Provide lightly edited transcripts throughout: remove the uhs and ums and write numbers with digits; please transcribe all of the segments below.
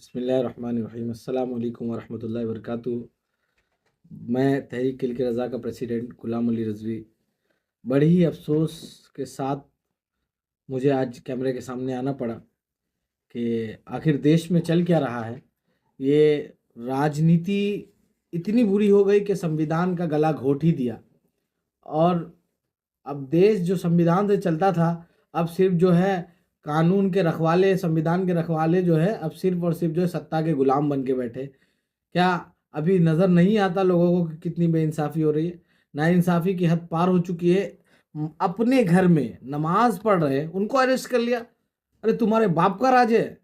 बिस्मिल्लाहिर्रहमानिर्रहीम अस्सलाम वालेकुम वरहमतुल्लाहि वबरकातुहू। मैं तहरीक खिलके रज़ा का प्रेसिडेंट गुलाम अली रज़वी बड़े ही अफ़सोस के साथ मुझे आज कैमरे के सामने आना पड़ा कि आखिर देश में चल क्या रहा है। ये राजनीति इतनी बुरी हो गई कि संविधान का गला घोट ही दिया। और अब देश जो संविधान से चलता था, अब सिर्फ जो है कानून के रखवाले, संविधान के रखवाले जो है अब सिर्फ और सिर्फ जो है सत्ता के गुलाम बन के बैठे। क्या अभी नज़र नहीं आता लोगों को कि कितनी बेइंसाफ़ी हो रही है? नाइंसाफ़ी की हद पार हो चुकी है। अपने घर में नमाज पढ़ रहे उनको अरेस्ट कर लिया। अरे तुम्हारे बाप का राज है,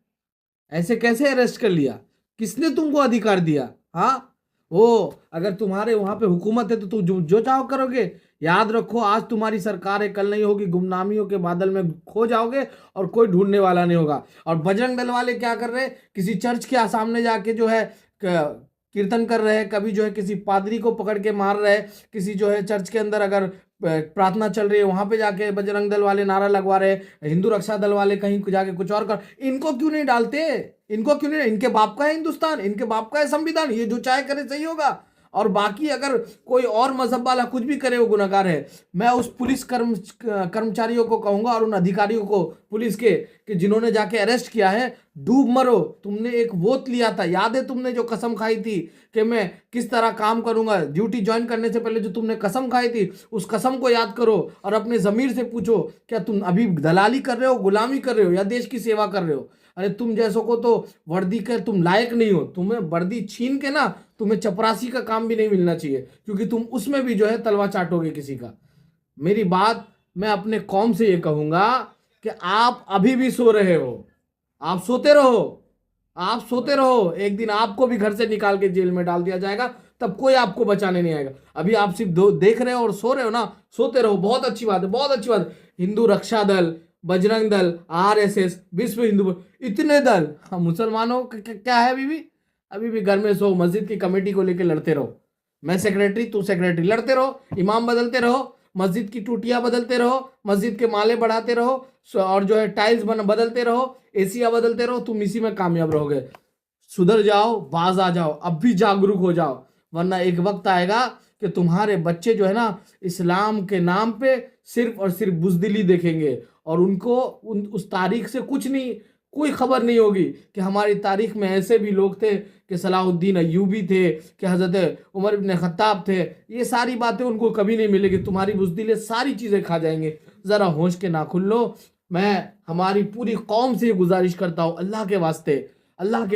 ऐसे कैसे अरेस्ट कर लिया? किसने तुमको अधिकार दिया? हाँ, वो अगर तुम्हारे वहां पे हुकूमत है तो तुम जो चाहो करोगे। याद रखो, आज तुम्हारी सरकार है, कल नहीं होगी। गुमनामियों के बादल में खो जाओगे और कोई ढूंढने वाला नहीं होगा। और बजरंग दल वाले क्या कर रहे हैं? किसी चर्च के सामने जाके जो है कीर्तन कर रहे हैं, कभी जो है किसी पादरी को पकड़ के मार रहे हैं, किसी जो है चर्च के अंदर अगर प्रार्थना चल रही है वहां पे जाके बजरंग दल वाले नारा लगवा रहे हैं, हिंदू रक्षा दल वाले कहीं जाके कुछ और कर। इनको क्यों नहीं डालते? इनको क्यों नहीं? इनके बाप का है हिंदुस्तान, इनके बाप का है संविधान, ये जो चाहे करे सही होगा। और बाकी अगर कोई और मजहब वाला कुछ भी करे वो गुनहगार है। मैं उस पुलिस कर्मचारियों को कहूंगा और उन अधिकारियों को पुलिस के कि जिन्होंने जाके अरेस्ट किया है, डूब मरो। तुमने एक वोट लिया था, याद है तुमने जो कसम खाई थी कि मैं किस तरह काम करूंगा, ड्यूटी ज्वाइन करने से पहले जो तुमने कसम खाई थी उस कसम को याद करो और अपने जमीर से पूछो, क्या तुम अभी दलाली कर रहे हो, गुलामी कर रहे हो या देश की सेवा कर रहे हो? अरे तुम जैसों को तो वर्दी के तुम लायक नहीं हो। तुम्हें वर्दी छीन के ना तुम्हें चपरासी का काम भी नहीं मिलना चाहिए, क्योंकि तुम उसमें भी जो है तलवा चाटोगे किसी का। मेरी बात मैं अपने कौम से ये कहूंगा कि आप अभी भी सो रहे हो, आप सोते रहो, आप सोते रहो। एक दिन आपको भी घर से निकाल के जेल में डाल दिया जाएगा, तब कोई आपको बचाने नहीं आएगा। अभी आप सिर्फ देख रहे हो और सो रहे हो ना, सोते रहो। बहुत अच्छी बात है, बहुत अच्छी बात है। हिंदू रक्षा दल, बजरंग दल, आरएसएस, विश्व हिंदू, इतने दल। हाँ, मुसलमानों का क्या है? अभी भी घर में सो, मस्जिद की कमेटी को लेकर लड़ते रहो। मैं सेक्रेटरी, तू सेक्रेटरी, लड़ते रहो, इमाम बदलते रहो, मस्जिद की टूटियां बदलते रहो, मस्जिद के माले बढ़ाते रहो, और जो है टाइल्स बदलते रहो, एसिया बदलते रहो। तुम इसी में कामयाब रहोगे। सुधर जाओ, बाज आ जाओ, अब भी जागरूक हो जाओ, वरना एक वक्त आएगा कि तुम्हारे बच्चे जो है ना इस्लाम के नाम पे सिर्फ और सिर्फ बुजदिली देखेंगे और उनको उस तारीख से कुछ नहीं, कोई खबर नहीं होगी कि हमारी तारीख में ऐसे भी लोग थे, कि सलाहुद्दीन अय्यूबी थे, कि हजरत उमर इब्न खत्ताब थे। ये सारी बातें उनको कभी नहीं मिलेगी। तुम्हारी बुजदिले सारी चीजें खा जाएंगे। जरा होश के नाखुन लो। मैं हमारी पूरी कौम से गुजारिश करता हूँ, अल्लाह के वास्ते, अल्लाह के